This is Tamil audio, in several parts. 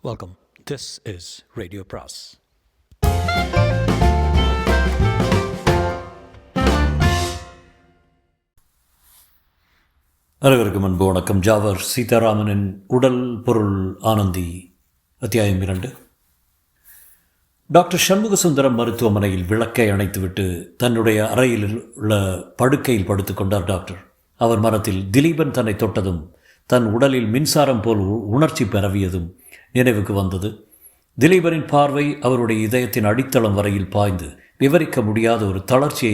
Welcome. This is Radio Pras. அனைவருக்கும் அன்பு வணக்கம். ஜாவர் சீதாராமனின் உடல் பொருள் ஆனந்தி, அத்தியாயம் 2. டாக்டர் சண்முகசுந்தரம் மருத்துவமனையில் விளக்கை அணைத்துவிட்டு தன்னுடைய அறையில் உள்ள படுக்கையில் படுத்துக்கொண்டார் டாக்டர். அவர் மனத்தில் திலீபன் தன்னை தொட்டதும் தன் உடலில் மின்சாரம் போல் உணர்ச்சி பரவியதும் நினைவுக்கு வந்தது. திலீபனின் பார்வை அவருடைய இதயத்தின் அடித்தளம் வரையில் பாய்ந்து விவரிக்க முடியாத ஒரு தளர்ச்சியை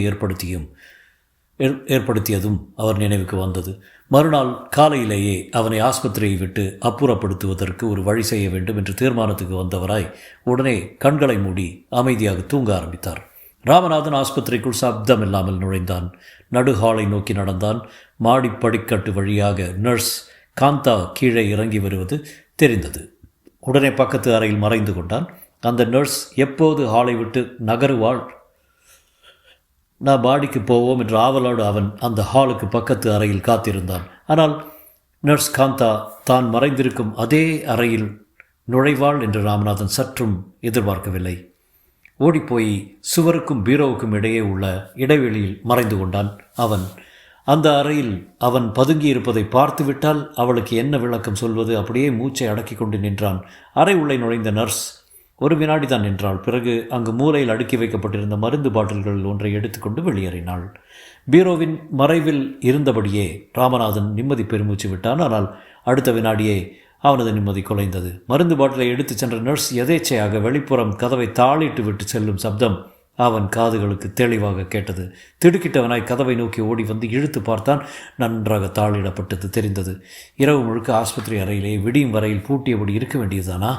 ஏற்படுத்தியதும் அவர் நினைவுக்கு வந்தது. மறுநாள் காலையிலேயே அவனை ஆஸ்பத்திரியை விட்டு அப்புறப்படுத்துவதற்கு ஒரு வழி செய்ய வேண்டும் என்று தீர்மானத்துக்கு வந்தவராய் உடனே கண்களை மூடி அமைதியாக தூங்க ஆரம்பித்தார். ராமநாதன் ஆஸ்பத்திரிக்குள் சப்தம் இல்லாமல் நுழைந்தான். நடுஹாலை நோக்கி நடந்தான். மாடி படிக்கட்டு வழியாக நர்ஸ் காந்தா கீழே இறங்கி வருவது தெரிந்தது. உடனே பக்கத்து அறையில் மறைந்து கொண்டான். அந்த நர்ஸ் எப்போது ஹாலை விட்டு நகருவாள், நான் பாடிக்கு போவோம் என்று ஆவலோடு அவன் அந்த ஹாலுக்கு பக்கத்து அறையில் காத்திருந்தான். ஆனால் நர்ஸ் காந்தா தான் மறைந்திருக்கும் அதே அறையில் நுழைவாள் என்று ராமநாதன் சற்றும் எதிர்பார்க்கவில்லை. ஓடிப்போய் சுவருக்கும் பீரோவுக்கும் இடையே உள்ள இடைவெளியில் மறைந்து கொண்டான். அவன் அந்த அறையில் அவன் பதுங்கியிருப்பதை பார்த்துவிட்டால் அவளுக்கு என்ன விளக்கம் சொல்வது? அப்படியே மூச்சை அடக்கி கொண்டு நின்றான். அறை உள்ளே நுழைந்த நர்ஸ் ஒரு வினாடி தான் நின்றாள். பிறகு அங்கு மூலையில் அடுக்கி வைக்கப்பட்டிருந்த மருந்து பாட்டில்களில் ஒன்றை எடுத்துக்கொண்டு வெளியேறினாள். பீரோவின் மறைவில் இருந்தபடியே ராமநாதன் நிம்மதி பெருமூச்சு விட்டான். ஆனால் அடுத்த வினாடியே அவனது நிம்மதி குலைந்தது. மருந்து பாட்டிலை எடுத்துச் சென்ற நர்ஸ் எதேச்சையாக வெளிப்புறம் கதவை தாளிட்டு விட்டு செல்லும் சப்தம் அவன் காதுகளுக்கு தெளிவாக கேட்டது. திடுக்கிட்டவனாய் கதவை நோக்கி ஓடி வந்து இழுத்து பார்த்தான். நன்றாக தாளிடப்பட்டது தெரிந்தது. இரவு முழுக்க ஆஸ்பத்திரி அறையிலே விடியும் வரையில் பூட்டியபடி இருக்க வேண்டியதுதானா?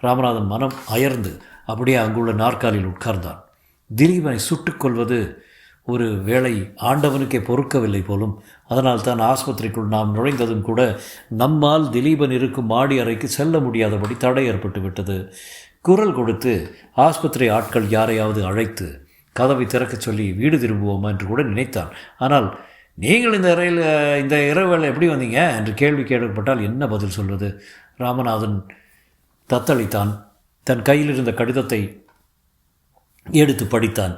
ராமநாதன் மனம் அயர்ந்து அப்படியே அங்குள்ள நாற்காலில் உட்கார்ந்தான். திலீபனை சுட்டுக்கொள்வது ஒரு வேளை ஆண்டவனுக்கே பொறுக்கவில்லை போலும். அதனால் தான் ஆஸ்பத்திரிக்குள் நாம் நுழைந்ததும் கூட நம்மால் திலீபன் இருக்கும் மாடி அறைக்கு செல்ல முடியாதபடி தடை ஏற்பட்டு விட்டது. குரல் கொடுத்து ஆஸ்பத்திரி ஆட்கள் யாரையாவது அழைத்து கதவை திறக்கச் சொல்லி வீடு திரும்புவோமா என்று கூட நினைத்தான். ஆனால் நீங்கள் இந்த இரவு வேளை எப்படி வந்தீங்க என்று கேள்வி கேட்கப்பட்டால் என்ன பதில் சொல்வது? ராமநாதன் தத்தளித்தான். தன் கையில் இருந்த கடிதத்தை எடுத்து படித்தான்.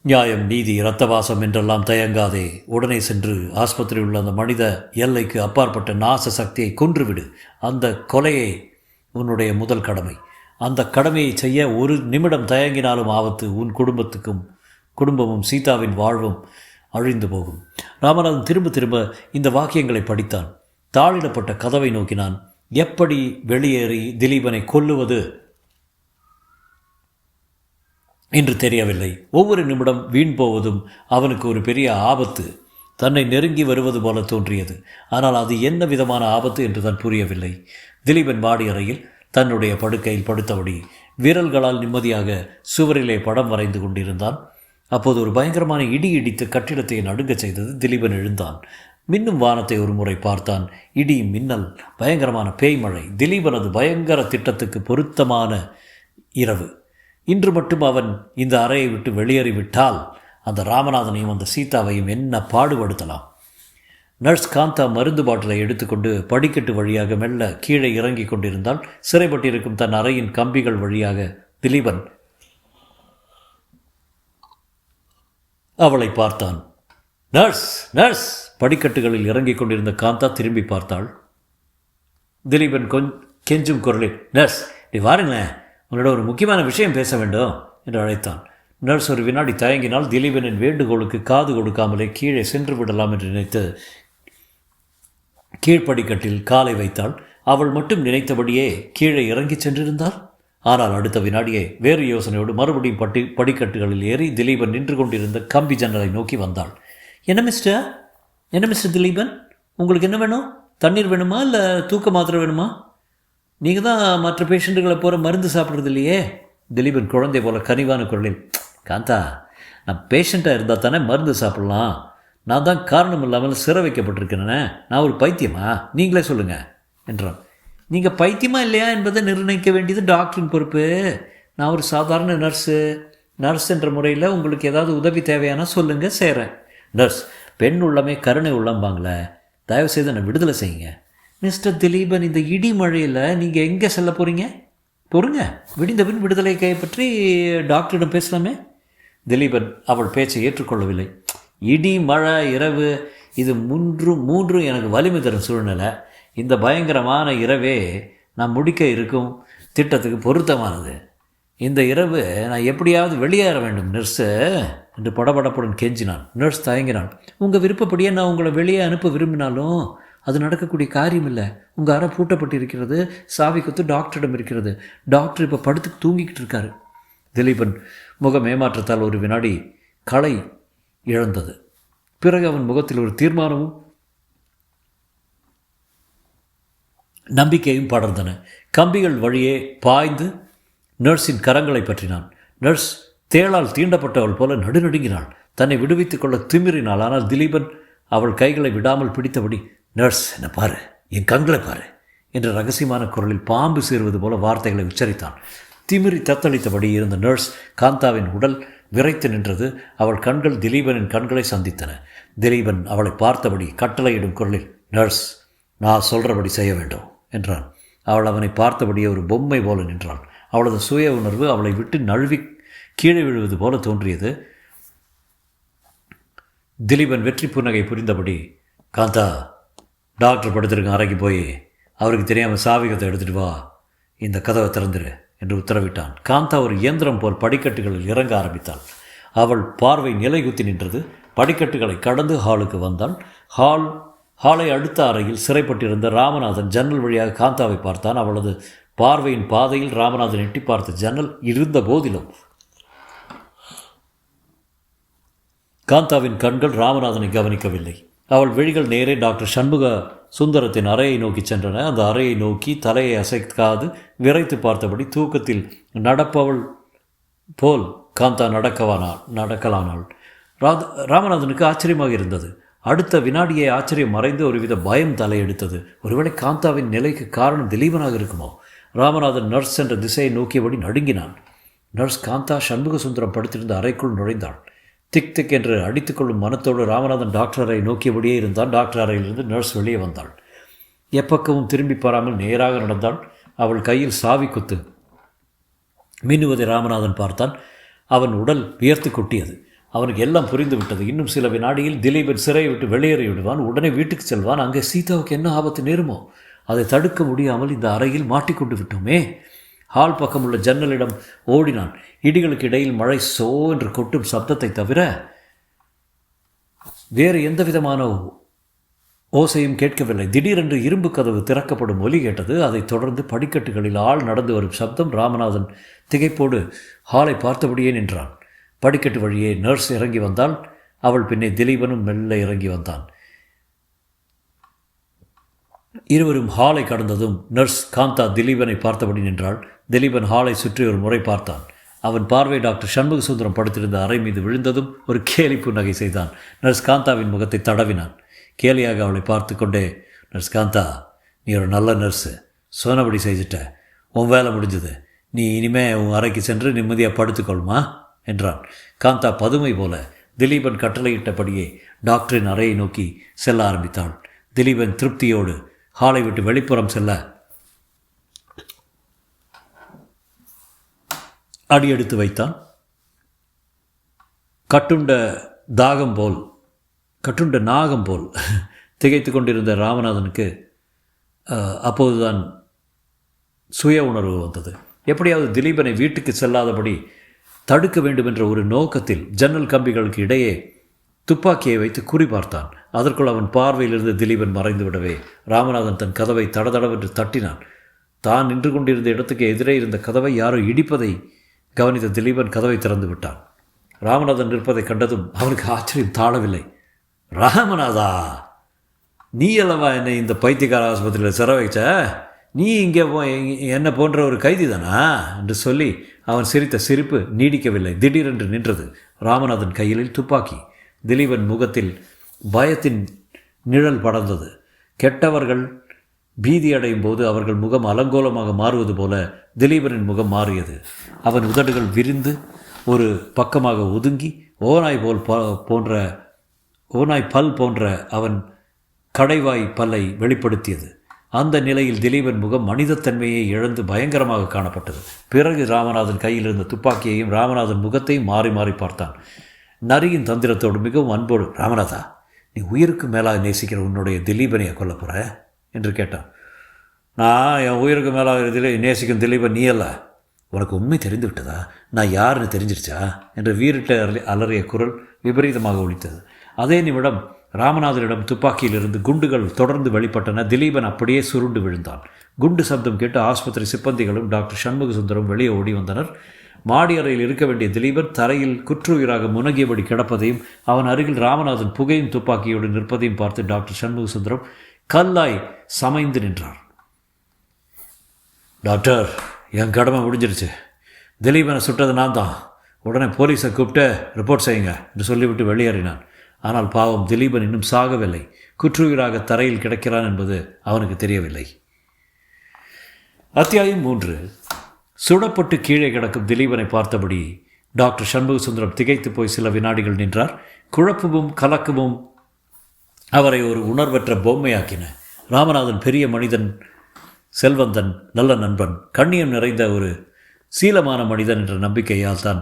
நியாயம், நீதி, இரத்தவாசம் என்றெல்லாம் தயங்காதே. உடனே சென்று ஆஸ்பத்திரியில் உள்ள அந்த மனித எல்லைக்கு அப்பாற்பட்ட நாச சக்தியை கொன்றுவிடு. அந்த கொலையை உன்னுடைய முதல் கடமை. அந்த கடமையை செய்ய ஒரு நிமிடம் தயங்கினாலும் ஆபத்து. உன் குடும்பமும் சீதாவின் வாழ்வும் அழிந்து போகும். ராமநாதன் திரும்ப திரும்ப இந்த வாக்கியங்களை படித்தான். தாளிடப்பட்ட கதவை நோக்கினான். எப்படி வெளியேறி திலீபனை கொல்லுவது என்று தெரியவில்லை. ஒவ்வொரு நிமிடம் வீண் போவதும் அவனுக்கு ஒரு பெரிய ஆபத்து தன்னை நெருங்கி வருவது போல தோன்றியது. ஆனால் அது என்ன விதமான ஆபத்து என்று தான் புரியவில்லை. திலீபன் மாடி அறையில் தன்னுடைய படுக்கையில் படுத்தபடி விரல்களால் நிம்மதியாக சுவரிலே படம் வரைந்து கொண்டிருந்தான். அப்போது ஒரு பயங்கரமான இடி இடித்து கட்டிடத்தை நடுங்கச் செய்தது. திலீபன் எழுந்தான். மின்னும் வானத்தை ஒரு முறை பார்த்தான். இடி, மின்னல், பயங்கரமான பேய்மழை. திலீபனது பயங்கர திட்டத்துக்கு பொருத்தமான இரவு. இன்று மட்டும் அவன் இந்த அறையை விட்டு வெளியேறிவிட்டால் அந்த ராமநாதனையும் அந்த சீதாவையும் என்ன பாடுபடுத்தலாம்? நர்ஸ் காந்தா மருந்து பாட்டிலை எடுத்துக்கொண்டு படிக்கட்டு வழியாக மெல்ல கீழே இறங்கி கொண்டிருந்தால் சிறைப்பட்டிருக்கும் தன் அறையின் கம்பிகள் வழியாக திலீபன் அவளை பார்த்தான். Nurse, nurse! படிக்கட்டுகளில் இறங்கிக் கொண்டிருந்த காந்தா திரும்பி பார்த்தாள். திலீபன் கெஞ்சும் குரலில், நர்ஸ், இப்படி வாருங்களேன், உன்னோட ஒரு முக்கியமான விஷயம் பேச வேண்டும் என்று அழைத்தான். நர்ஸ் ஒரு வினாடி தயங்கினால் திலீபனின் வேண்டுகோளுக்கு காது கொடுக்காமலே கீழே சென்று விடலாம் என்று நினைத்து கீழ்ப்படிக்கட்டில் காலை வைத்தாள். அவள் மட்டும் நினைத்தபடியே கீழே இறங்கி சென்றிருந்தாள். ஆனால் அடுத்த வினாடியே வேறு யோசனையோடு மறுபடியும் படிக்கட்டுகளில் ஏறி திலீபன் நின்று கொண்டிருந்த கம்பி ஜன்னலை நோக்கி வந்தாள். என்ன மிஸ்டர் திலீபன், உங்களுக்கு என்ன வேணும்? தண்ணீர் வேணுமா, இல்லை தூக்க மாத்திரை வேணுமா? நீங்கள் தான் மற்ற பேஷண்ட்டுகளை போகிற மருந்து சாப்பிட்றது இல்லையே. திலீபன் குழந்தை போல கனிவான குரலில், காந்தா, நான் பேஷண்ட்டாக இருந்தால் தானே மருந்து சாப்பிட்லாம். நான் தான் காரணம் இல்லாமல் சிறை வைக்கப்பட்டிருக்கிறேனே. நான் ஒரு பைத்தியமா? நீங்களே சொல்லுங்கள் என்றான். நீங்கள் பைத்தியமா இல்லையா என்பதை நிர்ணயிக்க வேண்டியது டாக்டரின் பொறுப்பு. நான் ஒரு சாதாரண நர்ஸ் என்ற முறையில் உங்களுக்கு ஏதாவது உதவி தேவையானா சொல்லுங்கள், செய்கிறேன். நர்ஸ், பெண் உள்ளமே கருணை உள்ளம்பாங்களே, தயவுசெய்து என்னை விடுதலை செய்யுங்க. மிஸ்டர் திலீபன், இந்த இடி மழையில் நீங்கள் எங்கே செல்ல போகிறீங்க? பொறுங்க, விடிந்த பின் விடுதலை கைப்பற்றி டாக்டரிடம் பேசலாமே. திலீபன் அவள் பேச்சை ஏற்றுக்கொள்ளவில்லை. இடி, மழை, இரவு, இது மூன்றும் எனக்கு வலிமை தரும் சூழ்நிலை. இந்த பயங்கரமான இரவே நான் முடிக்க இருக்கும் திட்டத்துக்கு பொருத்தமானது. இந்த இரவு நான் எப்படியாவது வெளியேற வேண்டும் நர்ஸு என்று படபடப்புடன் கெஞ்சினான். நர்ஸ் தயங்கினான். உங்கள் விருப்பப்படியே நான் உங்களை வெளியே அனுப்ப விரும்பினாலும் அது நடக்கக்கூடிய காரியம் இல்லை. உங்கள் அறை பூட்டப்பட்டு இருக்கிறது. சாவி கொத்து டாக்டரிடம் இருக்கிறது. டாக்டர் இப்போ படுத்து தூங்கிக்கிட்டு இருக்காரு. திலீபன் முகம் ஏமாற்றத்தால் ஒரு வினாடி களை இழந்தது. பிறகு அவன் முகத்தில் ஒரு தீர்மானமும் நம்பிக்கையும் படர்ந்தன. கம்பிகள் வழியே பாய்ந்து நர்ஸின் கரங்களை பற்றினான். நர்ஸ் தேளால் தீண்டப்பட்டவள் போல நடுநடுங்கினாள். தன்னை விடுவித்துக் கொள்ள திமிரினாள். ஆனால் திலீபன் அவள் கைகளை விடாமல் பிடித்தபடி, நர்ஸ், என்ன பாரு, என் கண்களை பாரு என்ற ரகசியமான குரலில் பாம்பு சீறுவது போல வார்த்தைகளை உச்சரித்தான். திமிரி தத்தளித்தபடி இருந்த நர்ஸ் காந்தாவின் உடல் விரைத்து நின்றது. அவள் கண்கள் திலீபனின் கண்களை சந்தித்தன. திலீபன் அவளை பார்த்தபடி கட்டளையிடும் குரலில், நர்ஸ், நான் சொல்கிறபடி செய்ய வேண்டும் என்றான். அவள் அவனை பார்த்தபடியே ஒரு பொம்மை போல நின்றாள். அவளது சுய உணர்வு அவளை விட்டு நழுவி கீழே விழுவது போல தோன்றியது. திலீபன் வெற்றி புன்னகை புரிந்தபடி, காந்தா, டாக்டர் படுத்திருக்க அறைக்கு போய் அவருக்கு தெரியாமல் சாவிகத்தை எடுத்துகிட்டு வா, இந்த கதவை திறந்துரு என்று உத்தரவிட்டான். காந்தா ஒரு இயந்திரம் போல் படிக்கட்டுகளில் இறங்க ஆரம்பித்தாள். அவள் பார்வை நிலை குத்தி நின்றது. படிக்கட்டுகளை கடந்து ஹாலுக்கு வந்தாள். ஹாலை அடுத்த அறையில் சிறைப்பட்டிருந்த ராமநாதன் ஜன்னல் வழியாக காந்தாவை பார்த்தான். அவளது பார்வையின் பாதையில் ராமநாதன் எட்டி பார்த்த ஜன்னல் இருந்த போதிலும் காந்தாவின் கண்கள் ராமநாதனை கவனிக்கவில்லை. அவள் விழிகள் நேரே டாக்டர் சண்முக சுந்தரத்தின் அறையை நோக்கி சென்றன. அந்த அறையை நோக்கி தலையை அசைக்காது விரைத்து பார்த்தபடி தூக்கத்தில் நடப்பவள் போல் காந்தா நடக்கலானாள். ராமநாதனுக்கு ஆச்சரியமாக இருந்தது. அடுத்த வினாடியை ஆச்சரியம் மறைந்து ஒருவித பயம் தலையெடுத்தது. ஒருவேளை காந்தாவின் நிலைக்கு காரணம் திலீபனாக இருக்குமோ? ராமநாதன் நர்ஸ் என்ற திசையை நோக்கியபடி நடுங்கினான். நர்ஸ் காந்தா சண்முக சுந்தரம் படுத்திருந்த அறைக்குள் நுழைந்தாள். திக் திக் என்று அடித்துக்கொள்ளும் மனத்தோடு ராமநாதன் டாக்டர் அறை நோக்கியபடியே இருந்தான். டாக்டர் அறையிலிருந்து நர்ஸ் வெளியே வந்தாள். எப்பக்கமும் திரும்பி பாராமல் நேராக நடந்தாள். அவள் கையில் சாவி கொத்து மின்னுவதை ராமநாதன் பார்த்தான். அவன் உடல் வியர்த்து கொட்டியது. அவனுக்கு எல்லாம் புரிந்து விட்டது. இன்னும் சில வினாடியில் திலீபன் சிறையை விட்டு வெளியேறி விடுவான். உடனே வீட்டுக்கு செல்வான். அங்கே சீதாவுக்கு என்ன ஆபத்து நேருமோ? அதை தடுக்க முடியாமல் இந்த அறையில் மாட்டிக்கொண்டு விட்டோமே. ஹால் பக்கம் உள்ள ஜன்னலிடம் ஓடினான். இடிகளுக்கு இடையில் மழை சோ என்று கொட்டும் சப்தத்தை தவிர வேறு எந்த விதமான ஓசையும் கேட்கவில்லை. திடீரென்று இரும்பு கதவு திறக்கப்படும் ஒலி கேட்டது. அதைத் தொடர்ந்து படிக்கட்டுகளில் ஆள் நடந்து வரும் சப்தம். ராமநாதன் திகைப்போடு ஹாலை பார்த்தபடியே நின்றான். படிக்கட்டு வழியே நர்ஸ் இறங்கி வந்தாள். அவள் பின்னே திலீபனும் மெல்ல இறங்கி வந்தான். இருவரும் ஹாலை கடந்ததும் நர்ஸ் காந்தா திலீபனை பார்த்தபடி நின்றாள். திலீபன் ஹாலை சுற்றி ஒரு முறை பார்த்தான். அவன் பார்வை டாக்டர் சண்முக சுந்தரம் படுத்திருந்த அறை மீது விழுந்ததும் ஒரு கேலி புன்னகை செய்தான். நர்ஸ் காந்தாவின் முகத்தை தடவினான். கேலியாக அவளை பார்த்து கொண்டே, நர்ஸ் காந்தா, நீ ஒரு நல்ல நர்ஸு, சொன்னபடி செஞ்சுட்ட, உன் வேலை முடிஞ்சது, நீ இனிமே உன் அறைக்கு சென்று நிம்மதியாக படுத்துக்கொள்மா என்றான். காந்தா பதுமை போல திலீபன் கட்டளையிட்டபடியே டாக்டரின் அறையை நோக்கி செல்ல ஆரம்பித்தாள். திலீபன் திருப்தியோடு ஹாலை விட்டு வெளிப்புறம் செல்ல அடியெடுத்து வைத்தான். கட்டுண்ட நாகம் போல் திகைத்து கொண்டிருந்த ராமநாதனுக்கு அப்போதுதான் சுய உணர்வு வந்தது. எப்படியாவது திலீபனை வீட்டுக்கு செல்லாதபடி தடுக்க வேண்டும் என்ற ஒரு நோக்கத்தில் ஜன்னல் கம்பிகளுக்கு இடையே துப்பாக்கியை வைத்து குறிபார்த்தான். அதற்குள் அவன் பார்வையிலிருந்து திலீபன் மறைந்து விடவே ராமநாதன் தன் கதவை தடதடவென்று தட்டினான். தான் நின்று கொண்டிருந்த இடத்துக்கு எதிரே இருந்த கதவை யாரோ இடிப்பதை கவனித்த திலீபன் கதவை திறந்து விட்டான். ராமநாதன் நிற்பதை கண்டதும் அவனுக்கு ஆச்சரியம் தாழவில்லை. ராமநாதா, நீ அல்லவா என்னை இந்த பைத்தியக்கார ஆஸ்பத்திரியில் சிற வைச்ச? நீ இங்கே என்ன போன்ற ஒரு கைதி தானா என்று சொல்லி அவன் சிரித்த சிரிப்பு நீடிக்கவில்லை. திடீரென்று நின்றது. ராமநாதன் கையில் துப்பாக்கி. திலீபன் முகத்தில் பயத்தின் நிழல் படர்ந்தது. கெட்டவர்கள் பீதியடையும் போது அவர்கள் முகம் அலங்கோலமாக மாறுவது போல திலீபனின் முகம் மாறியது. அவன் உதடுகள் விரிந்து ஒரு பக்கமாக ஒதுங்கி ஓநாய் பல் போன்ற அவன் கடைவாய் பல்லை வெளிப்படுத்தியது. அந்த நிலையில் திலீபன் முகம் மனிதத்தன்மையை இழந்து பயங்கரமாக காணப்பட்டது. பிறகு ராமநாதன் கையில் இருந்த துப்பாக்கியையும் ராமநாதன் முகத்தையும் மாறி மாறி பார்த்தான். நரியின் தந்திரத்தோடு மிகவும் அன்போடு, ராமநாதா, நீ உயிருக்கு மேலாக நேசிக்கிற உன்னுடைய திலீபனையை கொல்ல போகிற என்று கேட்டான். நான் என் உயிருக்கு மேலாக நேசிக்கும் திலீபன் நீ அல்ல. உனக்கு உண்மை தெரிந்து விட்டதா? நான் யாருன்னு தெரிஞ்சிருச்சா என்று வீரிட்ட அலறிய குரல் விபரீதமாக ஒலித்தது. அதே நிமிடம் ராமநாதனிடம் துப்பாக்கியிலிருந்து குண்டுகள் தொடர்ந்து வெளிப்பட்டன. திலீபன் அப்படியே சுருண்டு விழுந்தான். குண்டு சப்தம் கேட்டு ஆஸ்பத்திரி சிப்பந்திகளும் டாக்டர் சண்முக சுந்தரம் வெளியே ஓடி வந்தனர். மாடி அறையில் இருக்க வேண்டிய திலீபன் தரையில் குற்றுயிராக முனகியபடி கிடப்பதையும் அவன் அருகில் ராமநாதன் புகையும் துப்பாக்கியோடு நிற்பதையும் பார்த்து டாக்டர் சண்முக சுந்தரம் கல்லாய் சமைந்து நின்றார். டாக்டர், என் கடமை முடிஞ்சிருச்சு. திலீபனை சுட்டது நான் தான். உடனே போலீஸை கூப்பிட்டு ரிப்போர்ட் செய்யுங்க என்று சொல்லிவிட்டு வெளியேறினான். ஆனால் பாவம், திலீபன் இன்னும் சாகவில்லை. குற்றுயிராக தரையில் கிடக்கிறான் என்பது அவனுக்கு தெரியவில்லை. அத்தியாயம் 3. சுடப்பட்டு கீழே கிடக்கும் திலீபனை பார்த்தபடி டாக்டர் சண்முக சுந்தரம் திகைத்து போய் சில வினாடிகள் நின்றார். குழப்பமும் கலக்கமும் அவரை ஒரு உணர்வற்ற பொம்மையாக்கின. ராமநாதன் பெரிய மனிதன், செல்வந்தன், நல்ல நண்பன், கண்ணியம் நிறைந்த ஒரு சீலமான மனிதன் என்ற நம்பிக்கையால் தான்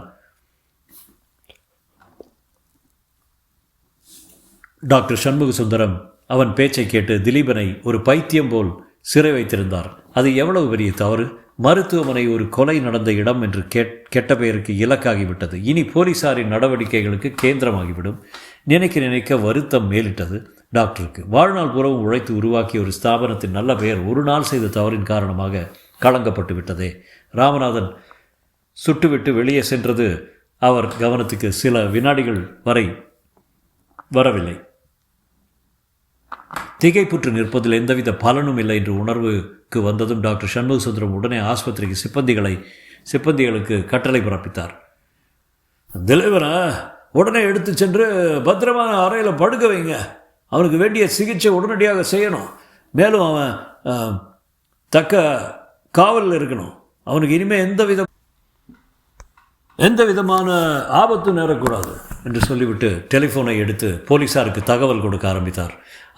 டாக்டர் சண்முக சுந்தரம் அவன் பேச்சை கேட்டு திலீபனை ஒரு பைத்தியம் போல் சிறை வைத்திருந்தார். அது எவ்வளவு பெரிய தவறு! மருத்துவமனை ஒரு கொலை நடந்த இடம் என்று கெட்ட பெயருக்கு இலக்காகிவிட்டது. இனி போலீசாரின் நடவடிக்கைகளுக்கு கேந்திரமாகிவிடும். நினைக்க நினைக்க வருத்தம் மேலிட்டது டாக்டருக்கு. வாழ்நாள் பூரவும் உழைத்து உருவாக்கிய ஒரு ஸ்தாபனத்தின் நல்ல பெயர் ஒரு நாள் செய்த தவறின் காரணமாக களங்கப்பட்டு விட்டதே. ராமநாதன் சுட்டுவிட்டு வெளியே சென்றது அவர் கவனத்துக்கு சில வினாடிகள் வரை வரவில்லை. திகைப்புற்று நிற்பதில் எந்தவித பலனும் இல்லை என்ற உணர்வுக்கு வந்ததும் டாக்டர் சண்முக சுந்தரம் உடனே ஆஸ்பத்திரிக்கு சிப்பந்திகளுக்கு கட்டளை பிறப்பித்தார். திலீபனை உடனே எடுத்து சென்று பத்திரமான அறையில் படுக்க வைங்க. அவனுக்கு வேண்டிய சிகிச்சை உடனடியாக செய்யணும். மேலும் அவன் தக்க காவலில் இருக்கணும். அவனுக்கு இனிமேல் எந்த விதமான ஆபத்து நேரக்கூடாது என்று சொல்லிவிட்டு டெலிஃபோனை எடுத்து போலீஸாருக்கு தகவல் கொடுக்க ஆரம்பித்தார்.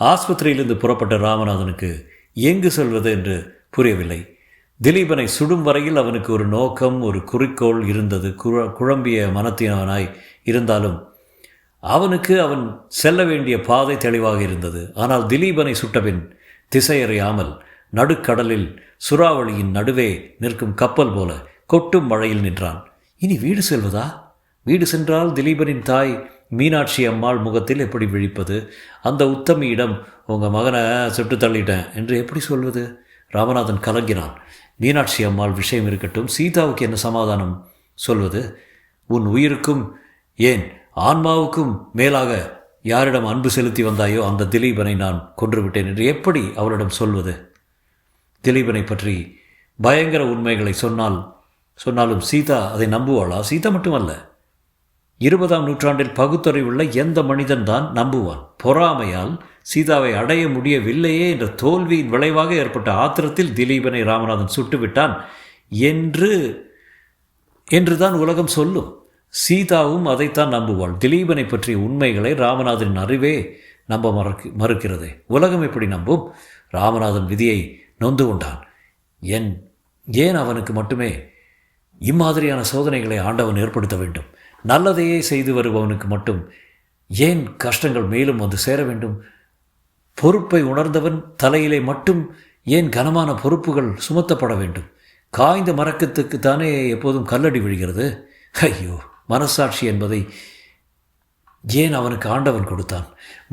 ஆஸ்பத்திரியிலிருந்து புறப்பட்ட ராமநாதனுக்கு எங்கு செல்வது என்று புரியவில்லை. திலீபனை சுடும் வரையில் அவனுக்கு ஒரு நோக்கம், ஒரு குறிக்கோள் இருந்தது. குழம்பிய மனத்தினவனாய் இருந்தாலும் அவனுக்கு அவன் செல்ல வேண்டிய பாதை தெளிவாக இருந்தது. ஆனால் திலீபனை சுட்டபின் திசையறியாமல் நடுக்கடலில் சூறாவளியின் நடுவே நிற்கும் கப்பல் போல கொட்டும் மழையில் நின்றான். இனி வீடு செல்வதா? வீடு சென்றால் திலீபனின் தாய் மீனாட்சி அம்மாள் முகத்தில் எப்படி விழிப்பது? அந்த உத்தமியிடம் உங்கள் மகனை சுட்டு தள்ளிட்டேன் என்று எப்படி சொல்வது? ராமநாதன் கலங்கினான். மீனாட்சி அம்மாள் விஷயம் இருக்கட்டும், சீதாவுக்கு என்ன சமாதானம் சொல்வது? உன் உயிருக்கும் ஏன் ஆன்மாவுக்கும் மேலாக யாரிடம் அன்பு செலுத்தி வந்தாயோ அந்த திலீபனை நான் கொன்றுவிட்டேன் என்று எப்படி அவளிடம் சொல்வது? திலீபனை பற்றி பயங்கர உண்மைகளை சொன்னாலும் சீதா அதை நம்புவாளா? சீதா மட்டுமல்ல, 20ஆம் நூற்றாண்டில் பகுத்தறிவுள்ள எந்த மனிதன் தான் நம்புவான்? பொறாமையால் சீதாவை அடைய முடியவில்லையே என்ற தோல்வியின் விளைவாக ஏற்பட்ட ஆத்திரத்தில் திலீபனை ராமநாதன் சுட்டுவிட்டான் என்றுதான் உலகம் சொல்லும். சீதாவும் அதைத்தான் நம்புவாள். திலீபனை பற்றிய உண்மைகளை ராமநாதனின் அறிவே நம்ப மறுக்கிறதே. உலகம் எப்படி நம்பும்? ராமநாதன் விதியை நொந்து கொண்டான். ஏன் அவனுக்கு மட்டுமே இம்மாதிரியான சோதனைகளை ஆண்டவன் ஏற்படுத்த வேண்டும்? நல்லதையே செய்து வருபவனுக்கு மட்டும் ஏன் கஷ்டங்கள் மேலும் வந்து சேர வேண்டும்? பொறுப்பை உணர்ந்தவன் தலையிலே மட்டும் ஏன் கனமான பொறுப்புகள் சுமத்தப்பட வேண்டும்? காய்ந்த மரக்கத்துக்கு தானே எப்போதும் கல்லடி விழுகிறது. ஐயோ, மனசாட்சி என்பதை ஏன் அவனுக்கு ஆண்டவன் கொடுத்தான்?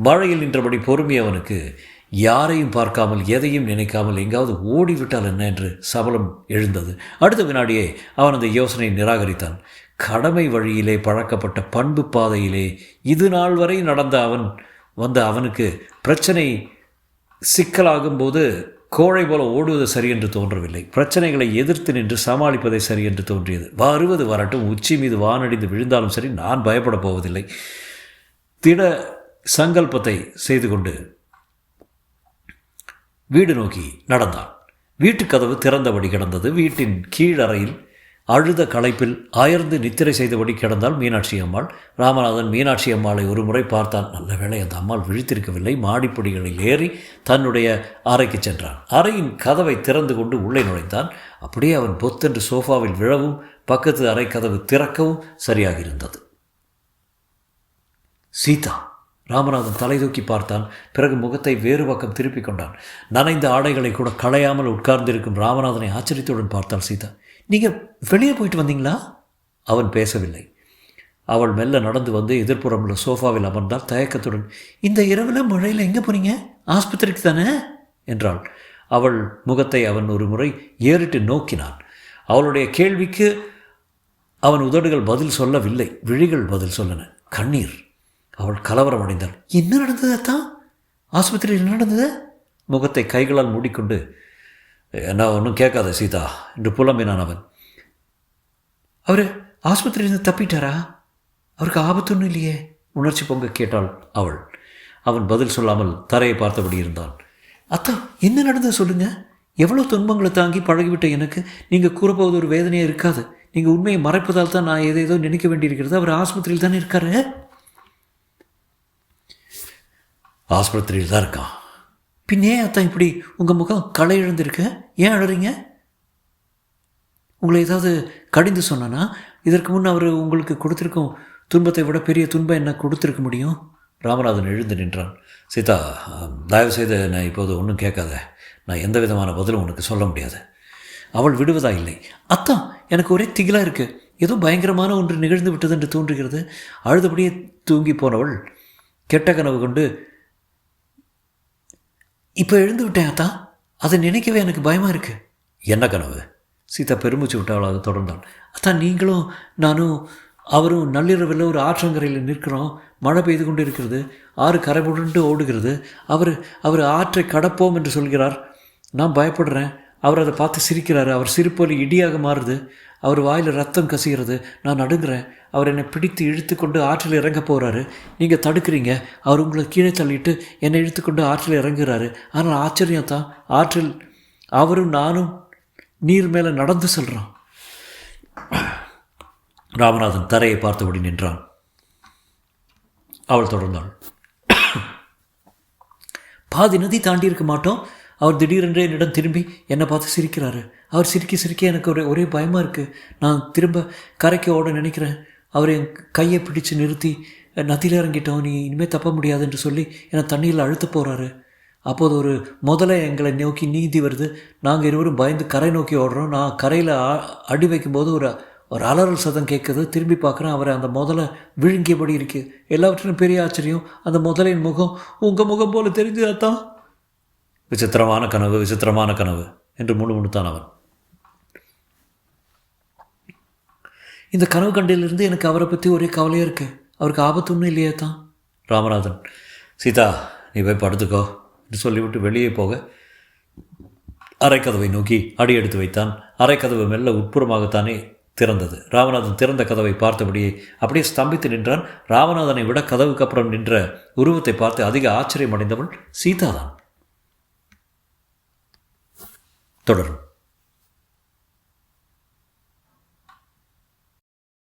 மழையில் நின்றபடி பொறுமையவனுக்கு யாரையும் பார்க்காமல் எதையும் நினைக்காமல் எங்காவது ஓடிவிட்டால் என்ன என்று சபலம் எழுந்தது. அடுத்த வினாடியே அவன் அந்த யோசனையை நிராகரித்தான். கடமை வழியிலே பழக்கப்பட்ட பண்பு பாதையிலே இது நாள் வரை வந்த அவனுக்கு பிரச்சனை சிக்கலாகும்போது கோழை போல ஓடுவது சரியென்று தோன்றவில்லை. பிரச்சனைகளை எதிர்த்து நின்று சமாளிப்பதை சரியென்று தோன்றியது. வருவது வரட்டும், உச்சி மீது வானடிந்து விழுந்தாலும் சரி, நான் பயப்படப் போவதில்லை. திட சங்கல்பத்தை செய்து கொண்டு வீடு நோக்கி நடந்தான். வீட்டுக்கதவு திறந்தபடி கிடந்தது. வீட்டின் கீழறையில் அழுத களைப்பில் அயர்ந்து நித்திரை செய்தபடி கிடந்தாள் மீனாட்சி அம்மாள். ராமநாதன் மீனாட்சி அம்மாளை ஒரு முறை பார்த்தான். நல்ல வேளை அந்த அம்மாள் விழித்திருக்கவில்லை. மாடிப்படிகளில் ஏறி தன்னுடைய அறைக்கு சென்றான். அறையின் கதவை திறந்து கொண்டு உள்ளே நுழைந்தான். அப்படியே அவன் பொத்தென்று சோஃபாவில் விழவும் பக்கத்து அறை கதவு திறக்கவும் சரியாக இருந்தது. சீதா! ராமநாதன் தலை தூக்கி பார்த்தான். பிறகு முகத்தை வேறு பக்கம் திருப்பிக் கொண்டான். நனைந்த ஆடைகளை கூட களையாமல் உட்கார்ந்திருக்கும் ராமநாதனை ஆச்சரியத்துடன் பார்த்தாள் சீதா. நீங்கள் வெளியே போயிட்டு வந்தீங்களா? அவன் பேசவில்லை. அவள் மெல்ல நடந்து வந்து எதிர்ப்புறம் உள்ள சோஃபாவில் அமர்ந்தால் தயக்கத்துடன். இந்த இரவில் மழையில் எங்கே போனீங்க? ஆஸ்பத்திரிக்கு தானே என்றாள். அவள் முகத்தை அவன் ஒரு முறை ஏறிட்டு நோக்கினான். அவளுடைய கேள்விக்கு அவன் உதடுகள் பதில் சொல்லவில்லை, விழிகள் பதில் சொல்லன. கண்ணீர். அவள் கலவரம் அடைந்தாள். என்ன நடந்தது அத்தான்? ஆஸ்பத்திரியில் என்ன நடந்தது? முகத்தை கைகளால் மூடிக்கொண்டு, என்ன ஒன்றும் கேட்காத சீதா என்று புலம்பினான் அவன். அவர் ஆஸ்பத்திரியிலிருந்து தப்பிட்டாரா? அவருக்கு ஆபத்து ஒன்றும் இல்லையே? உணர்ச்சி பொங்க கேட்டாள் அவள். அவன் பதில் சொல்லாமல் தரையை பார்த்தபடி இருந்தான். அத்தா, என்ன நடந்தது சொல்லுங்க. எவ்வளோ துன்பங்களை தாங்கி பழகிவிட்ட எனக்கு நீங்கள் கூறப்போவது ஒரு வேதனையாக இருக்காது. நீங்கள் உண்மையை மறைப்பதால் தான் நான் ஏதேதோ நினைக்க வேண்டியிருக்கிறது. அவர் ஆஸ்பத்திரியில் தானே இருக்காரு? ஆஸ்பத்திரியில் தான் இருக்கான். பின்னே அத்தான் இப்படி உங்கள் முகம் களை இழந்திருக்க? ஏன் அழறீங்க? உங்களை ஏதாவது கடிந்து சொன்னானா? இதற்கு முன் அவர் உங்களுக்கு கொடுத்துருக்கும் துன்பத்தை விட பெரிய துன்பம் என்ன கொடுத்துருக்க முடியும்? ராமநாதன் எழுந்து நின்றான். சீதா, தயவுசெய்து நான் இப்போது ஒன்றும் கேட்காத. நான் எந்த விதமான பதிலும் உனக்கு சொல்ல முடியாது. அவள் விடுவதா இல்லை. அத்தான், எனக்கு ஒரே திகிலாக இருக்குது. ஏதோ பயங்கரமான ஒன்று நிகழ்ந்து விட்டது என்று தோன்றுகிறது. அழுதபடியே தூங்கி போனவள் கெட்ட கனவு கொண்டு இப்போ எழுந்து விட்டேன் அத்தா. அதை நினைக்கவே எனக்கு பயமாக இருக்குது. என்ன கனவு? சீதா பெருமூச்சு விட்டவளாக தொடர்ந்தாள். அத்தான், நீங்களும் நானும் அவரும் நள்ளிரவில் ஒரு ஆற்றங்கரையில் நிற்கிறோம். மழை பெய்து கொண்டு இருக்கிறது. ஆறு கரை புரண்டு ஓடுகிறது. அவர் ஆற்றை கடப்போம் என்று சொல்கிறார். நான் பயப்படுறேன். அவர் அதை பார்த்து சிரிக்கிறாரு. அவர் சிரிப்பொலி இடியாக மாறுது. அவர் வாயில் ரத்தம் கசிகிறது. நான் நடுங்கிறேன். அவர் என்னை பிடித்து இழுத்து கொண்டு ஆற்றில் இறங்க போகிறாரு. நீங்கள் தடுக்கிறீங்க. அவர் உங்களை கீழே தள்ளிட்டு என்னை இழுத்து கொண்டு ஆற்றில் இறங்குகிறாரு. ஆனால் ஆச்சரியம் தான், ஆற்றில் அவரும் நானும் நீர் மேலே நடந்து செல்கிறோம். ராமநாதன் தரையை பார்த்தபடி நின்றான். அவள் தொடர்ந்தாள். பாதி நதி தாண்டி இருக்க மாட்டோம். அவர் திடீரென்றே என்னிடம் திரும்பி என்னை பார்த்து சிரிக்கிறாரு. அவர் சிரிக்க எனக்கு ஒரே பயமாக இருக்குது. நான் திரும்ப கரைக்கு ஓட நினைக்கிறேன். அவர் என் கையை பிடிச்சு நிறுத்தி, நதியில் இறங்கிட்டோம், நீ இனிமேல் தப்ப முடியாது என்று சொல்லி என்னை தண்ணியில் அழுத்த போகிறாரு. அப்போது ஒரு முதலை எங்களை நோக்கி நீந்தி வருது. நாங்கள் இருவரும் பயந்து கரை நோக்கி ஓடுறோம். நான் கரையில் அடி வைக்கும்போது ஒரு அலறல் சதம் கேட்குது. திரும்பி பார்க்குறேன். அவரை அந்த முதலை விழுங்கியபடி இருக்குது. எல்லாவற்றிலும் பெரிய ஆச்சரியம், அந்த முதலின் முகம் உங்கள் முகம் போல தெரிஞ்சதாத்தான். விசித்திரமான கனவு, விசித்திரமான கனவு என்று முணுமுணுத்தான் அவன். இந்த கனவு கண்டிலிருந்து எனக்கு அவரை பற்றி ஒரே கவலையாக இருக்குது. அவருக்கு ஆபத்து ஒன்றும் இல்லையே தான். ராமநாதன், சீதா நீ போய் படுத்துக்கோ என்று சொல்லிவிட்டு வெளியே போக அரைக்கதவை நோக்கி அடி எடுத்து வைத்தான். அரைக்கதவு மெல்ல உட்புறமாகத்தானே திறந்தது. ராமநாதன் திறந்த கதவை பார்த்தபடியே அப்படியே ஸ்தம்பித்து நின்றான். ராமநாதனை விட கதவுக்கு அப்புறம் நின்ற உருவத்தை பார்த்து அதிக ஆச்சரியம் அடைந்தவள் சீதாதான். தொடரும்.